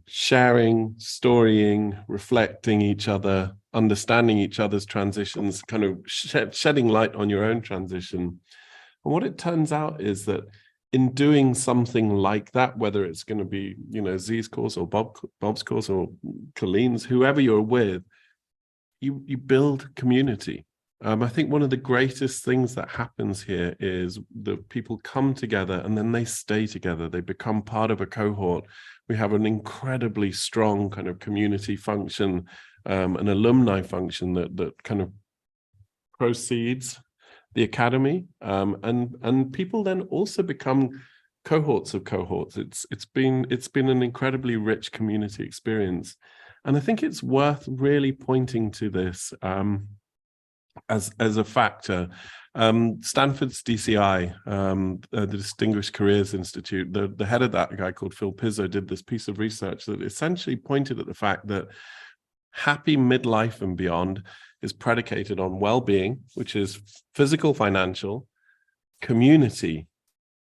sharing, storying, reflecting each other, understanding each other's transitions, kind of shedding light on your own transition. And what it turns out is that in doing something like that, whether it's going to be, Z's course or Bob's course or Colleen's, whoever you're with, you build community. I think one of the greatest things that happens here is that people come together and then they stay together. They become part of a cohort. We have an incredibly strong kind of community function, an alumni function that kind of proceeds the academy, and people then also become cohorts of cohorts. It's been an incredibly rich community experience, and I think it's worth really pointing to this as a factor. Stanford's DCI, the Distinguished Careers Institute, the head of that, a guy called Phil Pizzo, did this piece of research that essentially pointed at the fact that happy midlife and beyond is predicated on well-being, which is physical, financial, community,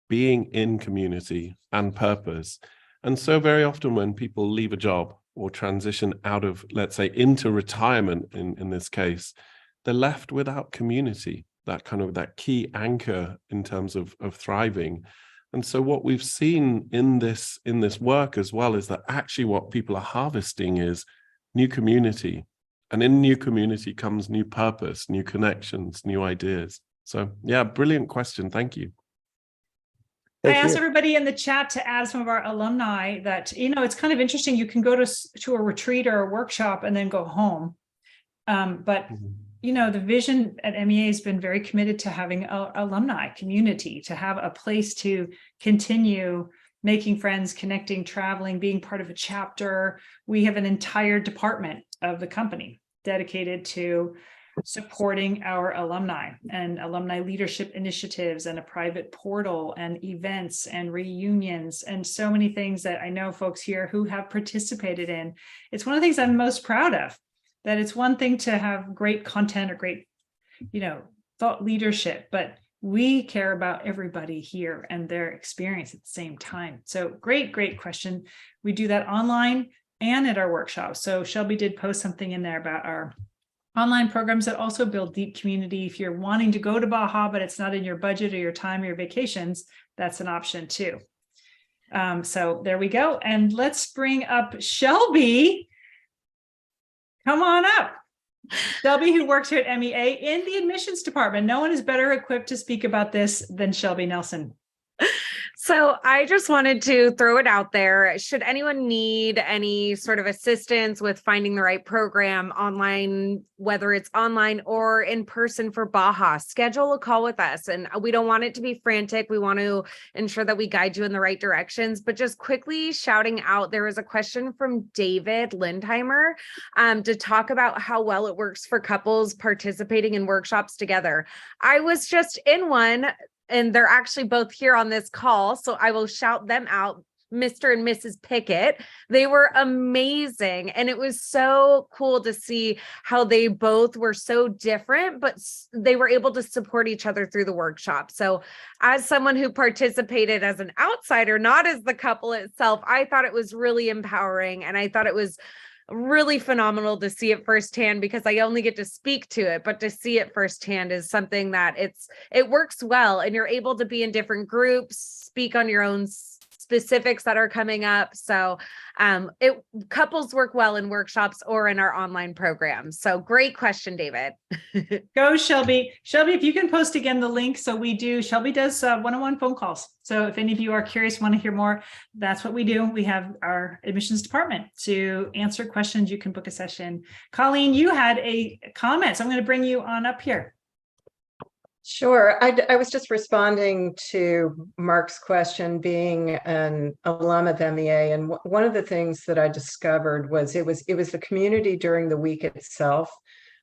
being in community, and purpose. And so very often when people leave a job or transition out of, let's say, into retirement in this case, they're left without community, that key anchor in terms of thriving. And so what we've seen in this work as well is that actually what people are harvesting is new community. And in new community comes new purpose, new connections, new ideas. So yeah, brilliant question. Thank you. I asked everybody in the chat to add some of our alumni that, it's kind of interesting. You can go to a retreat or a workshop and then go home. But the vision at MEA has been very committed to having an alumni community, to have a place to continue making friends, connecting, traveling, being part of a chapter. We have an entire department of the company dedicated to supporting our alumni and alumni leadership initiatives, and a private portal and events and reunions and so many things that I know folks here who have participated in. It's one of the things I'm most proud of. That it's one thing to have great content or great, thought leadership, but we care about everybody here and their experience at the same time. So great question. We do that online and at our workshop. So Shelby did post something in there about our online programs that also build deep community. If you're wanting to go to Baja, but it's not in your budget or your time or your vacations, that's an option too. So there we go. And let's bring up Shelby. Come on up. Shelby, who works here at MEA in the admissions department. No one is better equipped to speak about this than Shelby Nelson. So I just wanted to throw it out there. Should anyone need any sort of assistance with finding the right program online, whether it's online or in person for Baja, schedule a call with us. And we don't want it to be frantic. We want to ensure that we guide you in the right directions. But just quickly shouting out, there was a question from David Lindheimer to talk about how well it works for couples participating in workshops together. I was just in one, and they're actually both here on this call, so I will shout them out, Mr. and Mrs. Pickett. They were amazing, and it was so cool to see how they both were so different, but they were able to support each other through the workshop. So as someone who participated as an outsider, not as the couple itself, I thought it was really empowering, and I thought it was really phenomenal to see it firsthand, because I only get to speak to it, but to see it firsthand is something that it works well, and you're able to be in different groups, speak on your own specifics that are coming up. So couples work well in workshops or in our online programs. So great question, David. Go, Shelby. Shelby, if you can post again the link. So Shelby does one-on-one phone calls. So if any of you are curious, want to hear more, that's what we do. We have our admissions department to answer questions. You can book a session. Colleen, you had a comment, so I'm going to bring you on up here. Sure. I was just responding to Mark's question, being an alum of MEA. And one of the things that I discovered was it was the community during the week itself.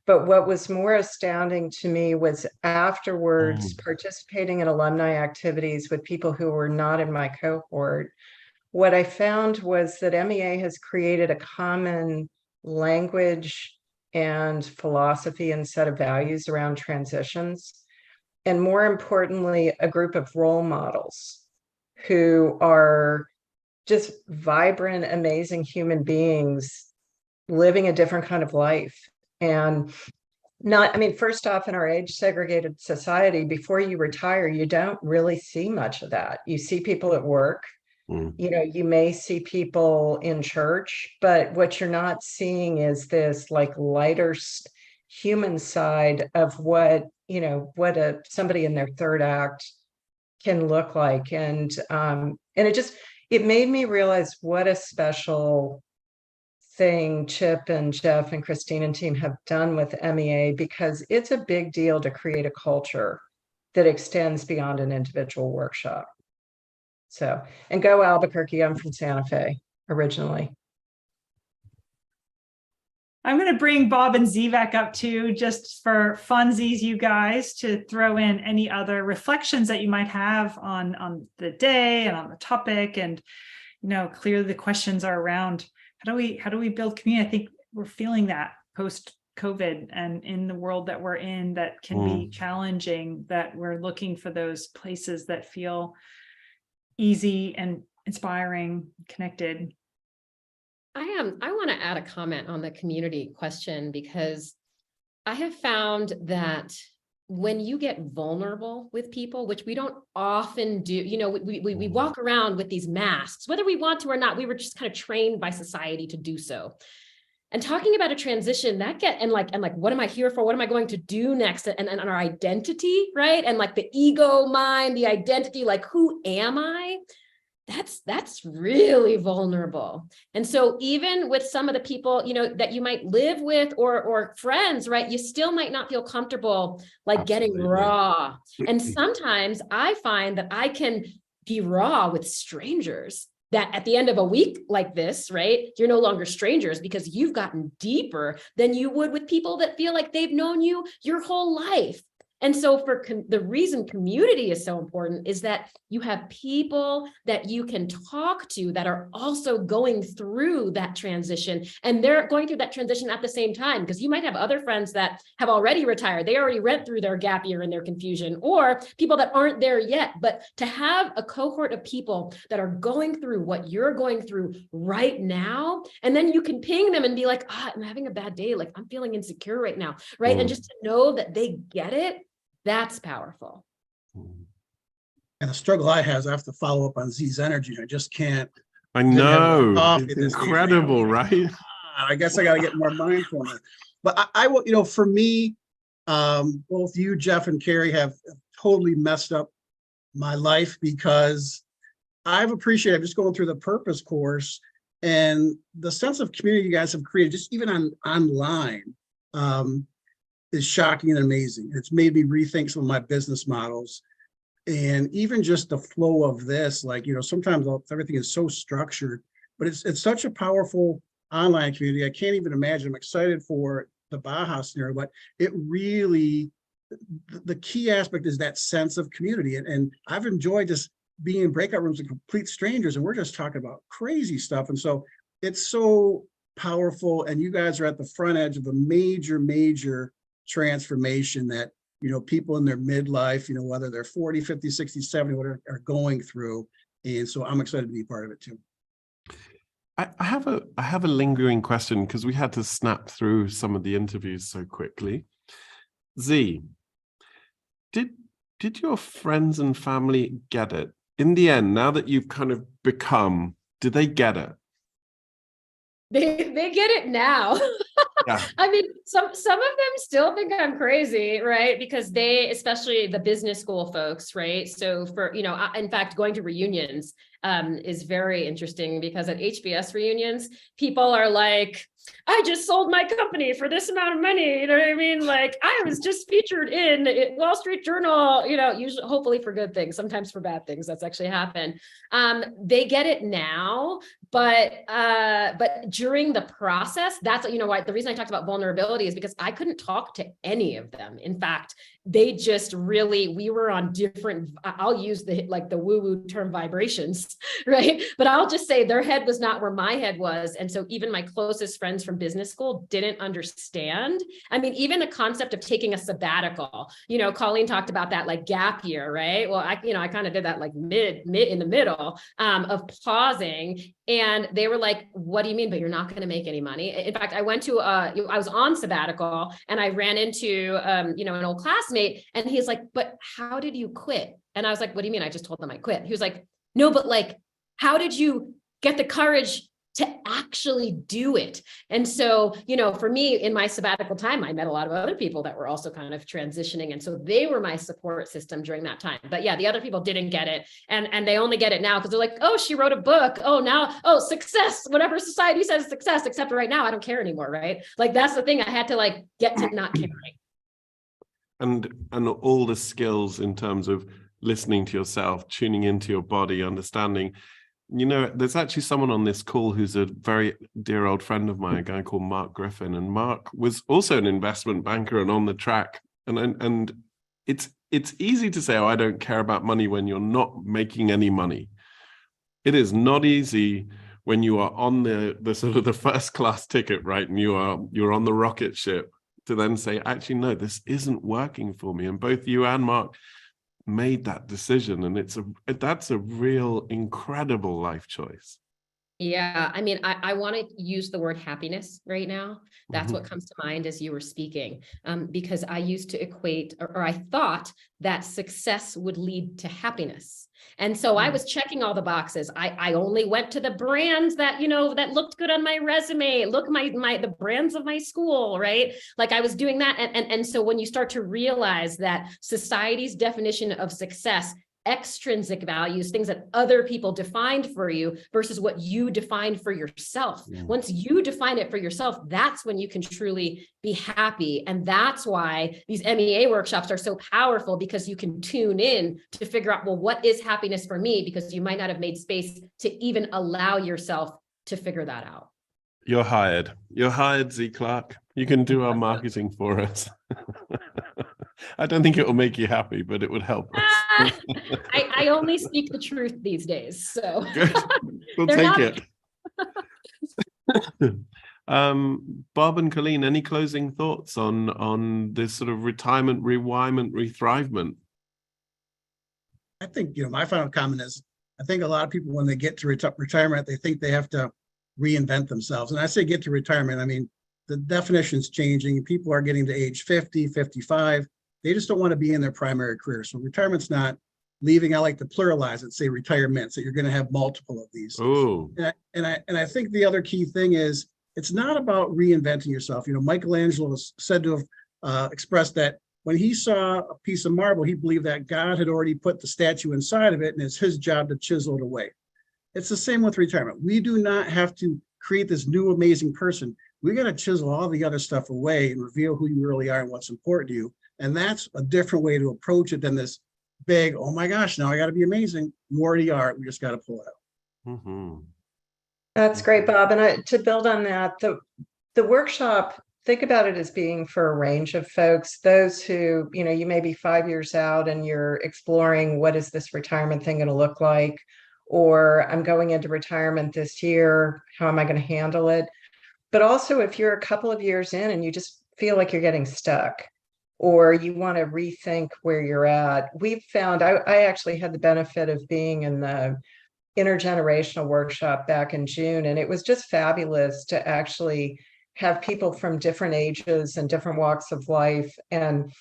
But what was more astounding to me was afterwards participating in alumni activities with people who were not in my cohort. What I found was that MEA has created a common language and philosophy and set of values around transitions. And more importantly, a group of role models who are just vibrant, amazing human beings living a different kind of life. And first off, in our age segregated society, before you retire, you don't really see much of that. You see people at work, you may see people in church, but what you're not seeing is this like lighter human side of what somebody in their third act can look like. And it made me realize what a special thing Chip and Jeff and Christine and team have done with MEA, because it's a big deal to create a culture that extends beyond an individual workshop. So, and go Albuquerque. I'm from Santa Fe originally. I'm going to bring Bob and Zivak up too, just for funsies, you guys, to throw in any other reflections that you might have on the day and on the topic. And, clearly the questions are around how do we build community? I think we're feeling that post-COVID, and in the world that we're in, that can be challenging, that we're looking for those places that feel easy and inspiring, connected. I want to add a comment on the community question, because I have found that when you get vulnerable with people, which we don't often do, we walk around with these masks, whether we want to or not. We were just kind of trained by society to do so. And talking about a transition and what am I here for? What am I going to do next? And our identity, right? And like the ego mind, the identity, like who am I? That's really vulnerable. And so even with some of the people, that you might live with or friends, right, you still might not feel comfortable like getting raw. And sometimes I find that I can be raw with strangers, that at the end of a week like this, right, you're no longer strangers because you've gotten deeper than you would with people that feel like they've known you your whole life. And so the reason community is so important is that you have people that you can talk to that are also going through that transition, and they're going through that transition at the same time, because you might have other friends that have already retired. They already went through their gap year and their confusion, or people that aren't there yet. But to have a cohort of people that are going through what you're going through right now, and then you can ping them and be like, I'm having a bad day. Like I'm feeling insecure right now, right? And just to know that they get it, that's powerful. And the struggle I have is I have to follow up on Z's energy. I just can't. I know. Coffee It's incredible, right? I guess I got to get more mindfulness. But I will, for me, both you, Jeff, and Carrie have totally messed up my life, because I'm just going through the purpose course, and the sense of community you guys have created, just even online, is shocking and amazing. It's made me rethink some of my business models. And even just the flow of this, like, sometimes everything is so structured, but it's such a powerful online community. I can't even imagine. I'm excited for the Baja scenario, but it really, the key aspect is that sense of community. And I've enjoyed just being in breakout rooms with complete strangers, and we're just talking about crazy stuff. And so it's so powerful. And you guys are at the front edge of a major, major transformation that, people in their midlife, whether they're 40, 50, 60, 70, whatever, are going through. And so I'm excited to be part of it too. I have a lingering question, because we had to snap through some of the interviews so quickly. Z, did your friends and family get it? In the end, now that you've kind of become, did they get it? They get it now. Yeah. I mean, some of them still think I'm crazy, right? Because they, especially the business school folks, right? So for, in fact, going to reunions is very interesting, because at HBS reunions, people are like, I just sold my company for this amount of money. You know what I mean? Like, I was just featured in Wall Street Journal, usually, hopefully for good things, sometimes for bad things. That's actually happened. They get it now, but during the process, that's, why the reason I talked about vulnerability is because I couldn't talk to any of them. In fact, they just really, we were on different, I'll use the woo-woo term vibrations, right? But I'll just say their head was not where my head was. And so even my closest friends from business school didn't understand. I mean, even the concept of taking a sabbatical, Colleen talked about that like gap year, right? Well, I kind of did that like mid in the middle of pausing. And they were like, what do you mean? But you're not going to make any money. In fact, I went to, I was on sabbatical, and I ran into, an old classmate, and he's like, but how did you quit? And I was like, what do you mean? I just told them I quit. He was like, no, but like, how did you get the courage to actually do it? And so, for me in my sabbatical time, I met a lot of other people that were also kind of transitioning. And so they were my support system during that time. But yeah, the other people didn't get it. And they only get it now because they're like, oh, she wrote a book. Oh, now, success, whatever society says success, except right now, I don't care anymore. Right. Like, that's the thing. I had to like get to not caring. And all the skills in terms of listening to yourself, tuning into your body, understanding. There's actually someone on this call who's a very dear old friend of mine, a guy called Mark Griffin. And Mark was also an investment banker and on the track. And it's easy to say, oh, I don't care about money when you're not making any money. It is not easy when you are on the sort of the first class ticket, right? And you're on the rocket ship to then say, actually, no, this isn't working for me. And both you and Mark made that decision, and that's a real incredible life choice. Yeah, I mean, I want to use the word happiness right now. That's what comes to mind as you were speaking, because I used to equate, or I thought that success would lead to happiness. And so I was checking all the boxes. I only went to the brands that, that looked good on my resume. Look, the brands of my school, right? Like, I was doing that. And so when you start to realize that society's definition of success, extrinsic values, things that other people defined for you versus what you defined for yourself. Once you define it for yourself, that's when you can truly be happy. And that's why these MEA workshops are so powerful, because you can tune in to figure out, well, what is happiness for me? Because you might not have made space to even allow yourself to figure that out. You're hired, Z Clark. You can do our marketing for us. I don't think it will make you happy, but it would help us. I only speak the truth these days, so good. We'll take it. Bob and Colleen, any closing thoughts on this sort of retirement, rewirement, rethrivement? I think, my final comment is, I think a lot of people, when they get to retirement, they think they have to reinvent themselves. And I say get to retirement, I mean, the definition's changing. People are getting to age 50, 55. They just don't want to be in their primary career. So retirement's not leaving, I like to pluralize it, say retirements, that you're going to have multiple of these. Oh, And I think the other key thing is it's not about reinventing yourself. You know, Michelangelo was said to have expressed that when he saw a piece of marble, he believed that God had already put the statue inside of it, and it's his job to chisel it away. It's the same with retirement. We do not have to create this new amazing person. We got to chisel all the other stuff away and reveal who you really are and what's important to you. And that's a different way to approach it than this big, oh my gosh, now I got to be amazing. You already are. We just got to pull it out. mm-hmm. That's great, Bob. And to build on that, the workshop, think about it as being for a range of folks, those who, you know, you may be 5 years out and you're exploring what is this retirement thing going to look like, or I'm going into retirement this year, how am I going to handle it? But also if you're a couple of years in and you just feel like you're getting stuck, or you want to rethink where you're at, we've found, I actually had the benefit of being in the intergenerational workshop back in June, and it was just fabulous to actually have people from different ages and different walks of life. And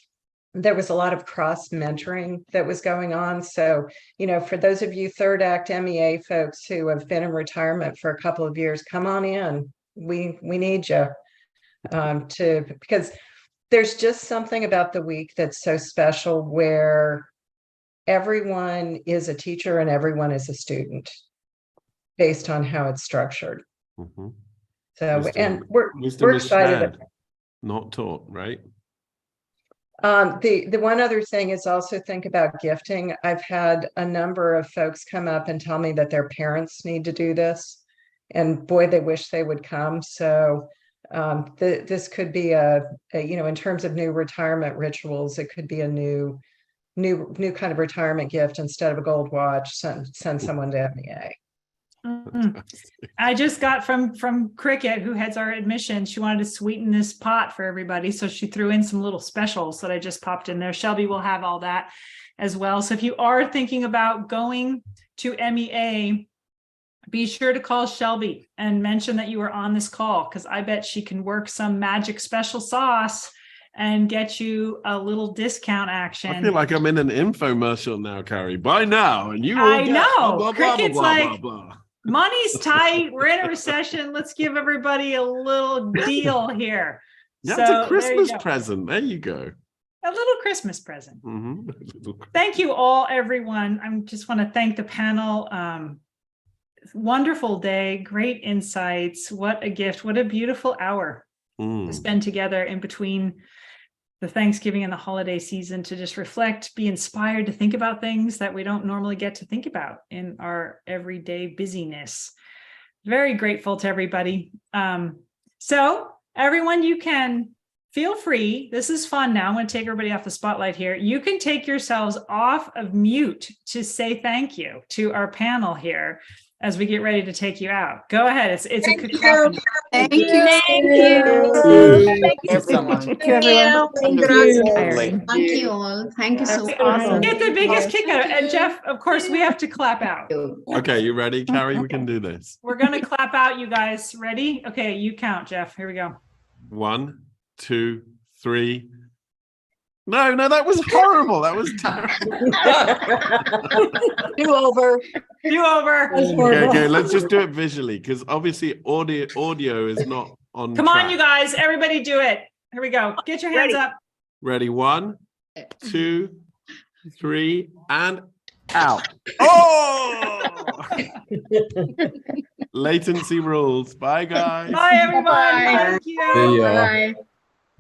there was a lot of cross mentoring that was going on. So, you know, for those of you third act MEA folks who have been in retirement for a couple of years, come on in. We need you because there's just something about the week that's so special where everyone is a teacher and everyone is a student based on how it's structured. Mm-hmm. So, Wisdom, and we're excited. shared, not taught, right? The one other thing is also think about gifting. I've had a number of folks come up and tell me that their parents need to do this, and boy, they wish they would come. So this could be a, you know, in terms of new retirement rituals, it could be a new kind of retirement gift. Instead of a gold watch, send someone to MEA. I just got from Cricket, who heads our admissions. She wanted to sweeten this pot for everybody, so she threw in some little specials that I just popped in there. Shelby will have all that as well. So if you are thinking about going to MEA, be sure to call Shelby and mention that you were on this call, because I bet she can work some magic special sauce and get you a little discount action. I feel like I'm in an infomercial now, Carrie. Buy now, and you will I get know. blah, blah, Cricket's blah, like, blah, blah. Money's tight. We're in a recession. Let's give everybody a little deal here. Yeah, So, it's a there you Christmas go. present. There you go. A little Christmas present. Mm-hmm. Thank you all, everyone. I just want to thank the panel. Wonderful day, great insights. What a gift. What a beautiful hour to spend together in between the Thanksgiving and the holiday season, to just reflect, be inspired to think about things that we don't normally get to think about in our everyday busyness. Very grateful to everybody. So everyone, you can feel free. This is fun now. I'm going to take everybody off the spotlight here. You can take yourselves off of mute to say thank you to our panel here as we get ready to take you out. Go ahead. It's a cacophony. Thank you. Thank you so much. Thank you, everyone. Thank you all. Thank you so much. Awesome. Get the biggest kick out. And Jeff, of course, we have to clap out. Okay, you ready, Carrie? We can do this. We're going to clap out, you guys. Ready? Okay, you count, Jeff. Here we go. 1, 2, 3. No, that was horrible. That was terrible. Do over. Okay, let's just do it visually, because obviously audio is not on Come track. on, you guys. Everybody do it. Here we go. Get your hands up. Ready? 1, 2, 3, and out. Oh! Latency rules. Bye, guys. Bye, everyone. Thank you. See ya. Bye.